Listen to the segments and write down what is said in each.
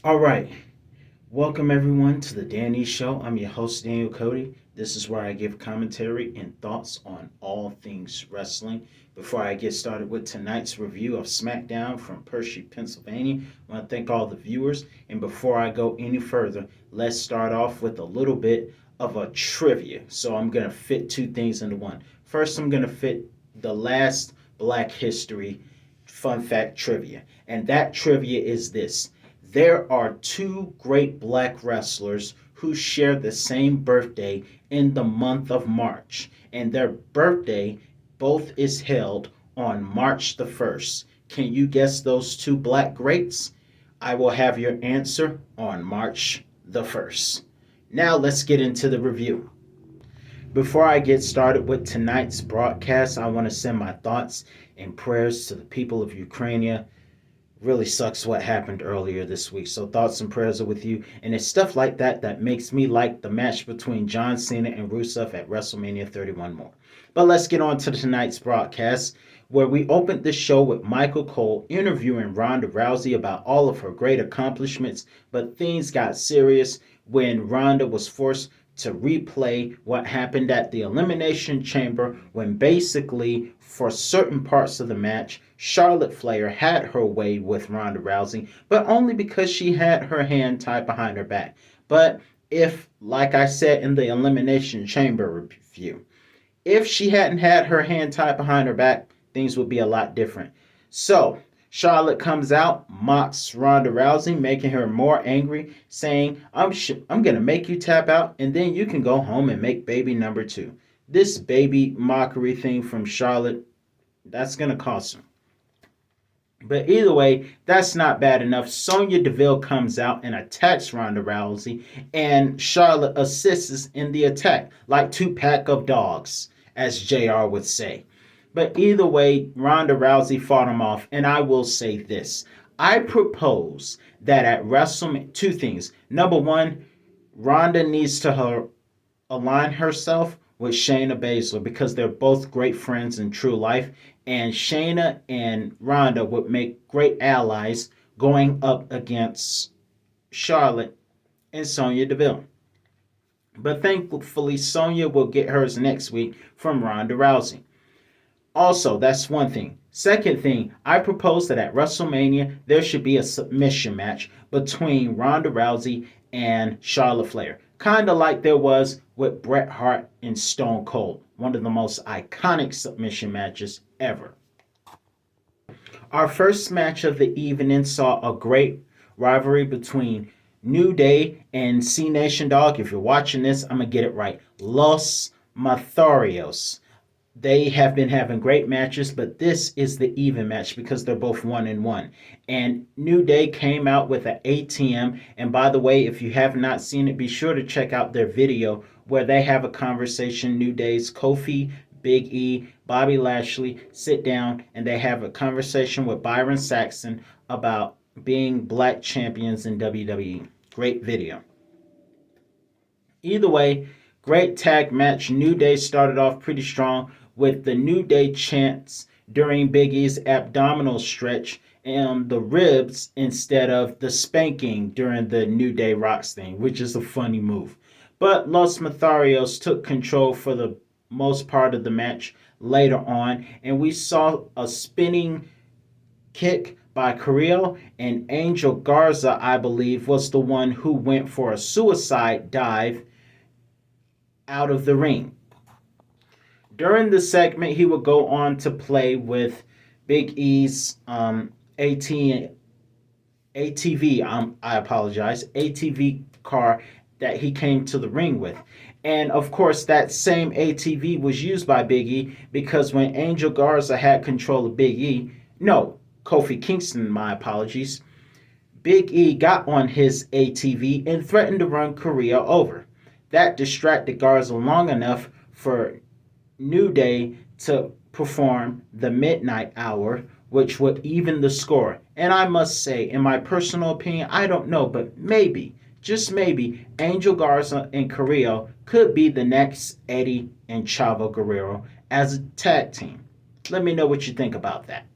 All right. Welcome everyone to the Danny Show. I'm your host, Daniel Cody. This is where I give commentary and thoughts on all things wrestling. Before I get started with tonight's review of Smackdown from Pershing, Pennsylvania, I want to thank all the viewers. And before I go any further, let's start off with a little bit of a trivia. So I'm going to fit two things into one. First, I'm going to fit the last Black History fun fact trivia. And that trivia is this: there are two great black wrestlers who share the same birthday in the month of March, and their birthday both is held on March the 1st. Can you guess those two black greats? I will have your answer on March the 1st. Now let's get into the review. Before I get started with tonight's broadcast, I want to send my thoughts and prayers to the people of Ukraine. Really sucks what happened earlier this week. So thoughts and prayers are with you. And it's stuff like that that makes me like the match between John Cena and Rusev at WrestleMania 31 more. But let's get on to tonight's broadcast, where we opened the show with Michael Cole interviewing Ronda Rousey about all of her great accomplishments. But things got serious when Ronda was forced to replay what happened at the Elimination Chamber when basically, for certain parts of the match, Charlotte Flair had her way with Ronda Rousey, but only because she had her hand tied behind her back. But if, like I said in the Elimination Chamber review, if she hadn't had her hand tied behind her back, things would be a lot different. So, Charlotte comes out, mocks Ronda Rousey, making her more angry, saying, I'm going to make you tap out, and then you can go home and make baby number two. This baby mockery thing from Charlotte, that's going to cost her. But either way, that's not bad enough. Sonya Deville comes out and attacks Ronda Rousey, and Charlotte assists in the attack, like two pack of dogs, as JR would say. But either way, Ronda Rousey fought him off, and I will say this. I propose that at WrestleMania, two things. Number one, Ronda needs to align herself with Shayna Baszler because they're both great friends in true life, and Shayna and Ronda would make great allies going up against Charlotte and Sonya Deville. But thankfully, Sonya will get hers next week from Ronda Rousey. Also, that's one thing. Second thing, I propose that at WrestleMania, there should be a submission match between Ronda Rousey and Charlotte Flair. Kind of like there was with Bret Hart and Stone Cold. One of the most iconic submission matches ever. Our first match of the evening saw a great rivalry between New Day and C Nation Dog. If you're watching this, I'm going to get it right. Los Matharios. They have been having great matches, but this is the even match because they're both 1-1. And New Day came out with an ATM. And by the way, if you have not seen it, be sure to check out their video where they have a conversation. New Day's Kofi, Big E, Bobby Lashley sit down and they have a conversation with Byron Saxton about being black champions in WWE. Great video. Either way, great tag match. New Day started off pretty strong with the New Day chants during Big E's abdominal stretch and the ribs instead of the spanking during the New Day Rocks thing, which is a funny move. But Los Matharios took control for the most part of the match later on, and we saw a spinning kick by Carrillo, and Angel Garza, I believe, was the one who went for a suicide dive out of the ring. During the segment, he would go on to play with Big E's ATV, I apologize, ATV car that he came to the ring with. And of course, that same ATV was used by Big E because when Angel Garza had control of Big E, no, Kofi Kingston, my apologies, Big E got on his ATV and threatened to run Carrillo over. That distracted Garza long enough for New Day to perform the Midnight Hour, which would even the score. And I must say, in my personal opinion, I don't know, but maybe, just maybe, Angel Garza and Carrillo could be the next Eddie and Chavo Guerrero as a tag team. Let me know what you think about that.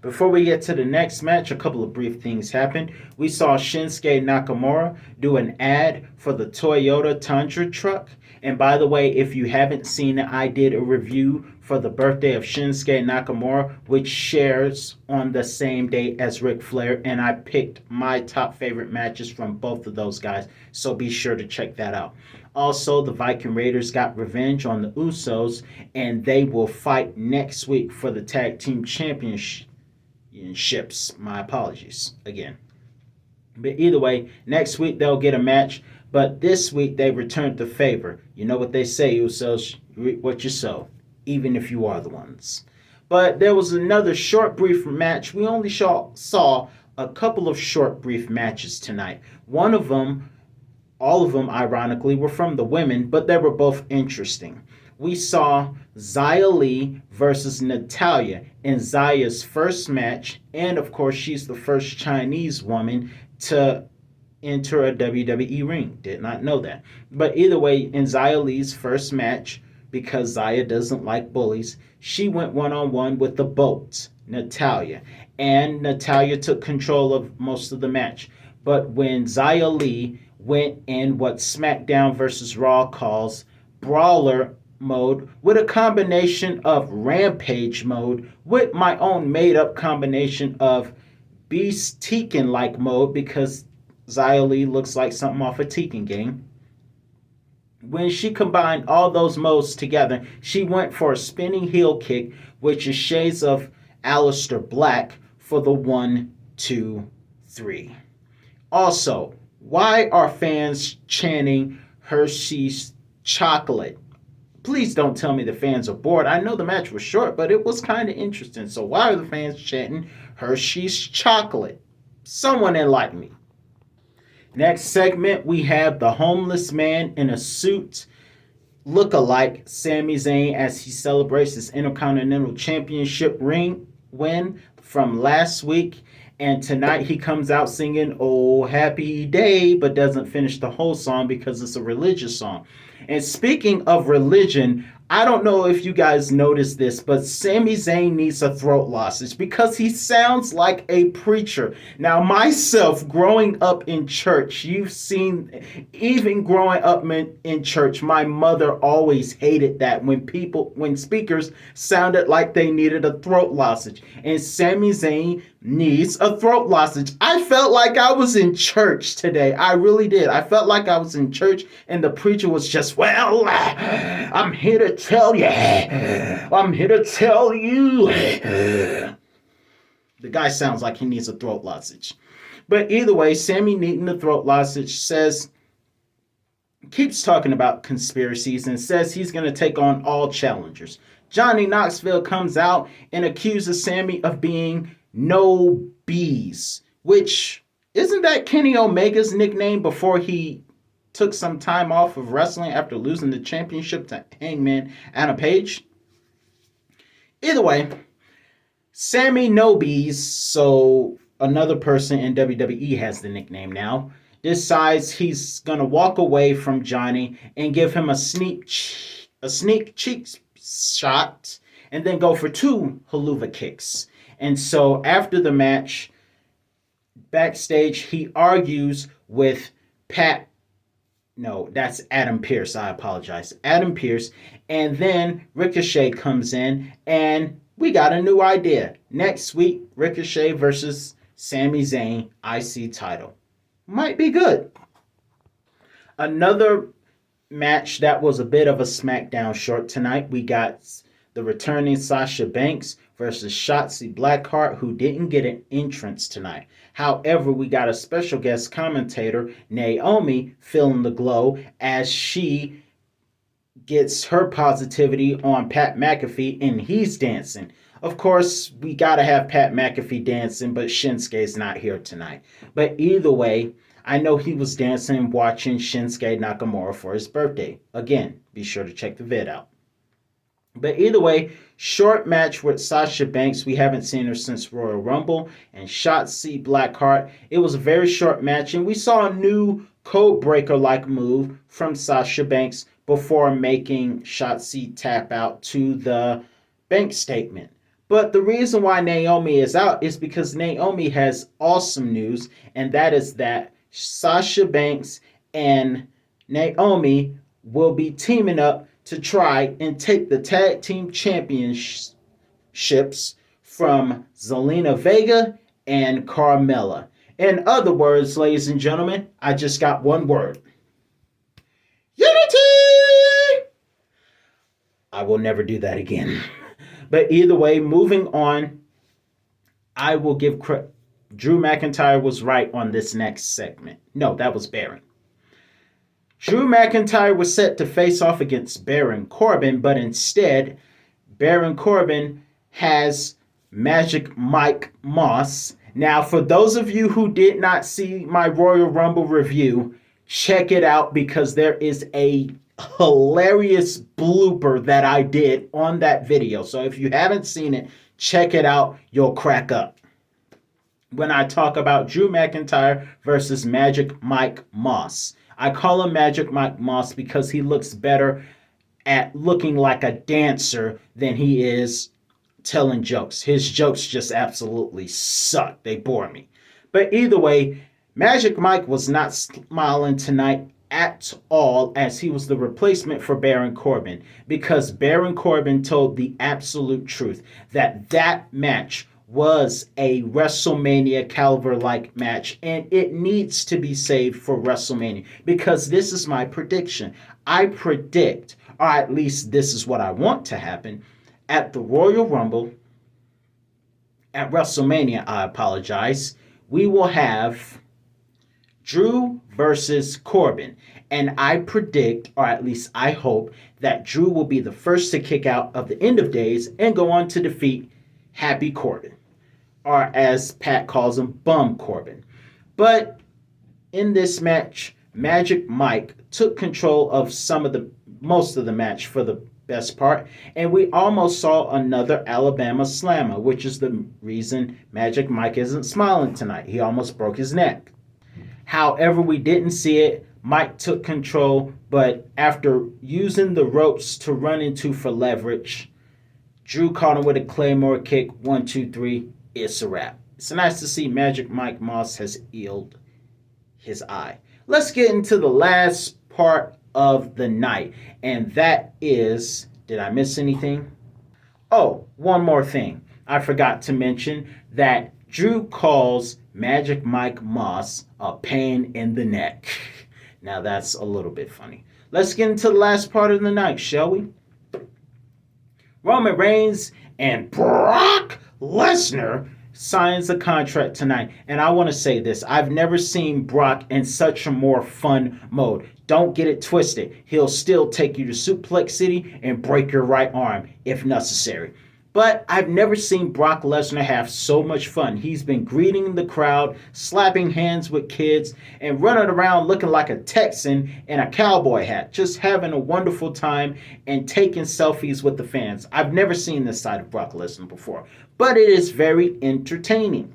Before we get to the next match, a couple of brief things happened. We saw Shinsuke Nakamura do an ad for the Toyota Tundra truck. And by the way, if you haven't seen it, I did a review for the birthday of Shinsuke Nakamura, which shares on the same day as Ric Flair. And I picked my top favorite matches from both of those guys. So be sure to check that out. Also, the Viking Raiders got revenge on the Usos, and they will fight next week for the Tag Team Championship. Ships. My apologies again. But either way, next week they'll get a match. But this week they returned the favor. You know what they say, Usos, you reap what you sow, even if you are the ones. But there was another short, brief match. We only saw a couple of short, brief matches tonight. One of them, all of them, ironically, were from the women, but they were both interesting. We saw Xia Li versus Natalya in Xia's first match, and of course, she's the first Chinese woman to enter a WWE ring. Did not know that. But either way, in Xia Li's first match, because Xia doesn't like bullies, she went one-on-one with the Boat, Natalya, and Natalya took control of most of the match. But when Xia Li went in what SmackDown versus Raw calls brawler mode with a combination of rampage mode with my own made up combination of Beast Tekken like mode because Xia Li looks like something off a Tekken game. When she combined all those modes together, she went for a spinning heel kick, which is shades of Aleister Black for the 1, 2, 3. Also, why are fans chanting Hershey's chocolate? Please don't tell me the fans are bored. I know the match was short, but it was kind of interesting. So why are the fans chanting Hershey's chocolate? Someone enlighten me. Next segment, we have the homeless man in a suit look-alike Sami Zayn as he celebrates his Intercontinental Championship ring win from last week. And tonight he comes out singing "Oh Happy Day," but doesn't finish the whole song because it's a religious song. And speaking of religion, I don't know if you guys noticed this, but Sami Zayn needs a throat lozenge because he sounds like a preacher. Now, myself, growing up in church, you've seen, even growing up in church, my mother always hated that when speakers sounded like they needed a throat lozenge. And Sami Zayn needs a throat lozenge. I felt like I was in church today. I really did. I felt like I was in church and the preacher was just, well, I'm here to tell you. I'm here to tell you. The guy sounds like he needs a throat lozenge. But either way, Sami needing a throat lozenge keeps talking about conspiracies and says he's going to take on all challengers. Johnny Knoxville comes out and accuses Sami of being no bees, which isn't that Kenny Omega's nickname before he took some time off of wrestling after losing the championship to Hangman Adam Page? Either way, Sami No Bees, so another person in WWE has the nickname now, decides he's going to walk away from Johnny and give him a sneak cheek shot and then go for 2 haluva kicks. And so after the match, backstage, he argues with that's Adam Pearce. I apologize. Adam Pearce. And then Ricochet comes in and we got a new idea. Next week, Ricochet versus Sami Zayn IC title. Might be good. Another match that was a bit of a SmackDown short tonight. We got the returning Sasha Banks versus Shotzi Blackheart, who didn't get an entrance tonight. However, we got a special guest commentator, Naomi, feeling the glow as she gets her positivity on Pat McAfee and he's dancing. Of course, we got to have Pat McAfee dancing, but Shinsuke's not here tonight. But either way, I know he was dancing watching Shinsuke Nakamura for his birthday. Again, be sure to check the vid out. But either way, short match with Sasha Banks. We haven't seen her since Royal Rumble. And Shotzi Blackheart. It was a very short match. And we saw a new code breaker-like move from Sasha Banks before making Shotzi tap out to the bank statement. But the reason why Naomi is out is because Naomi has awesome news, and that is that Sasha Banks and Naomi will be teaming up to try and take the tag team championships from Zelina Vega and Carmella. In other words, ladies and gentlemen, I just got one word: Unity! I will never do that again. But either way, moving on, I will give credit. Drew McIntyre was right on this next segment. No, that was Baron. Drew McIntyre was set to face off against Baron Corbin, but instead, Baron Corbin has Magic Mike Moss. Now, for those of you who did not see my Royal Rumble review, check it out because there is a hilarious blooper that I did on that video. So if you haven't seen it, check it out. You'll crack up when I talk about Drew McIntyre versus Magic Mike Moss. I call him Magic Mike Moss because he looks better at looking like a dancer than he is telling jokes. His jokes just absolutely suck. They bore me. But either way, Magic Mike was not smiling tonight at all, as he was the replacement for Baron Corbin, because Baron Corbin told the absolute truth that that match was a WrestleMania caliber like match, and it needs to be saved for WrestleMania, because this is my prediction. I predict, or at least this is what I want to happen, at the Royal Rumble, at WrestleMania, I apologize, we will have Drew versus Corbin. And I predict, or at least I hope, that Drew will be the first to kick out of the End of Days and go on to defeat Happy Corbin, or as Pat calls him, Bum Corbin. But in this match, Magic Mike took control of most of the match for the best part, and we almost saw another Alabama Slammer, which is the reason Magic Mike isn't smiling tonight. He almost broke his neck. However, we didn't see it. Mike took control, but after using the ropes to run into for leverage, Drew caught him with a Claymore kick. 1, 2, 3. It's a wrap. It's nice to see Magic Mike Moss has healed his eye. Let's get into the last part of the night, and that is, did I miss anything? Oh, one more thing. I forgot to mention that Drew calls Magic Mike Moss a pain in the neck. Now that's a little bit funny. Let's get into the last part of the night, shall we? Roman Reigns and Brock Lesnar signs a contract tonight. And I want to say this. I've never seen Brock in such a more fun mode. Don't get it twisted. He'll still take you to Suplex City and break your right arm if necessary. But I've never seen Brock Lesnar have so much fun. He's been greeting the crowd, slapping hands with kids, and running around looking like a Texan in a cowboy hat, just having a wonderful time and taking selfies with the fans. I've never seen this side of Brock Lesnar before, but it is very entertaining.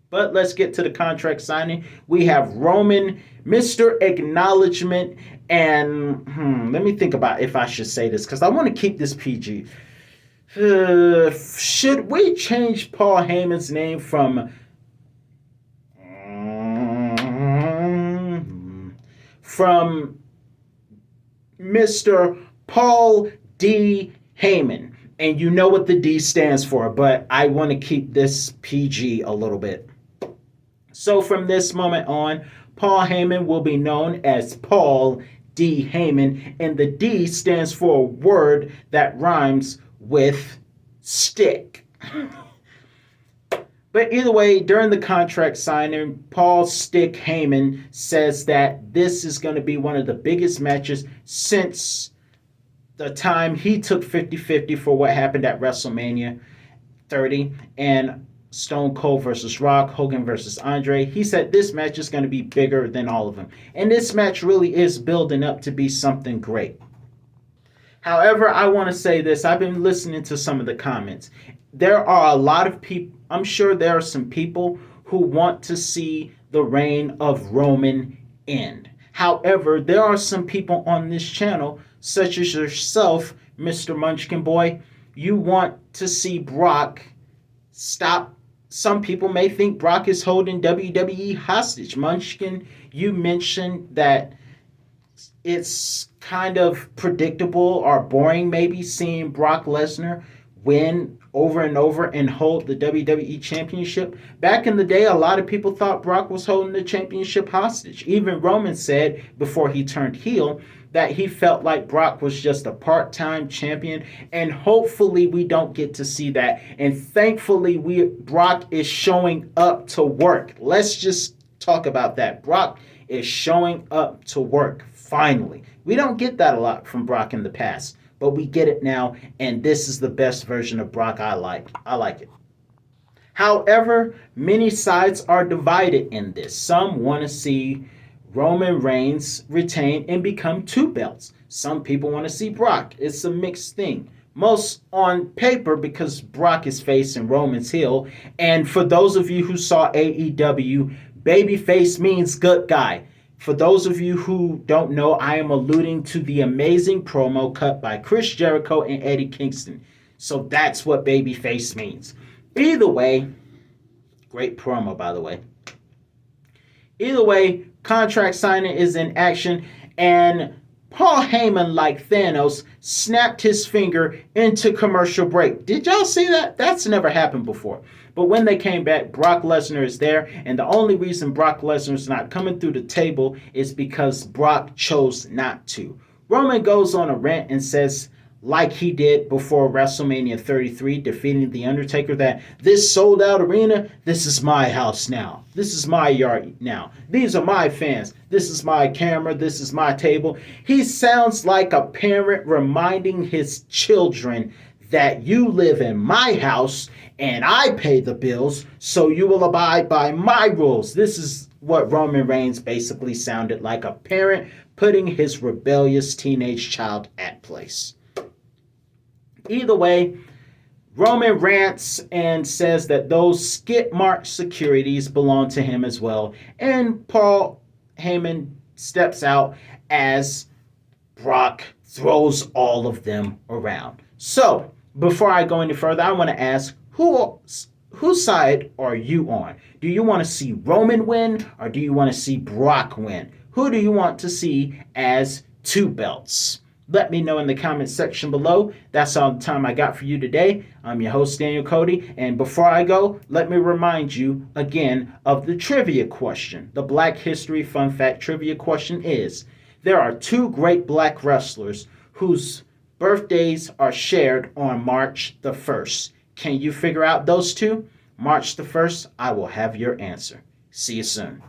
But let's get to the contract signing. We have Roman, Mr. Acknowledgement, and let me think about if I should say this, because I want to keep this PG. Should we change Paul Heyman's name from Mr. Paul D. Heyman? And you know what the D stands for, but I want to keep this PG a little bit. So from this moment on, Paul Heyman will be known as Paul D. Heyman, and the D stands for a word that rhymes with stick. But either way, during the contract signing, Paul Stick Heyman says that this is going to be one of the biggest matches since the time he took 50-50 for what happened at WrestleMania 30 and Stone Cold versus Rock, Hogan versus Andre. He said this match is going to be bigger than all of them. And this match really is building up to be something great. However, I want to say this. I've been listening to some of the comments. There are a lot of people, I'm sure there are some people who want to see the reign of Roman end. However, there are some people on this channel, such as yourself, Mr. Munchkin Boy, you want to see Brock stop. Some people may think Brock is holding WWE hostage. Munchkin, you mentioned that it's kind of predictable or boring, maybe, seeing Brock Lesnar win over and over and hold the WWE Championship. Back in the day, a lot of people thought Brock was holding the championship hostage. Even Roman said before he turned heel that he felt like Brock was just a part-time champion, and hopefully we don't get to see that. And thankfully, Brock is showing up to work. Let's just talk about that. Brock is showing up to work finally. We don't get that a lot from Brock in the past, but we get it now, and this is the best version of Brock I like. I like it. However, many sides are divided in this. Some want to see Roman Reigns retain and become two belts. Some people want to see Brock. It's a mixed thing. Most on paper because Brock is face and Roman's heel. And for those of you who saw AEW, babyface means good guy. For those of you who don't know, I am alluding to the amazing promo cut by Chris Jericho and Eddie Kingston. So that's what babyface means. Either way, great promo, by the way. Either way, contract signing is in action, and Paul Heyman, like Thanos, snapped his finger into commercial break. Did y'all see that? That's never happened before. But when they came back, Brock Lesnar is there, and the only reason Brock Lesnar is not coming through the table is because Brock chose not to. Roman goes on a rant and says, like he did before WrestleMania 33, defeating The Undertaker, that this sold out arena, this is my house now. This is my yard now. These are my fans. This is my camera. This is my table. He sounds like a parent reminding his children that you live in my house and I pay the bills, so you will abide by my rules. This is what Roman Reigns basically sounded like, a parent putting his rebellious teenage child at place. Either way, Roman rants and says that those skip mark securities belong to him as well. And Paul Heyman steps out as Brock throws all of them around. So, before I go any further, I want to ask, whose side are you on? Do you want to see Roman win, or do you want to see Brock win? Who do you want to see as two belts? Let me know in the comment section below. That's all the time I got for you today. I'm your host, Daniel Cody. And before I go, let me remind you again of the trivia question. The Black History Fun Fact trivia question is, there are two great black wrestlers whose birthdays are shared on March the 1st. Can you figure out those two? March the 1st, I will have your answer. See you soon.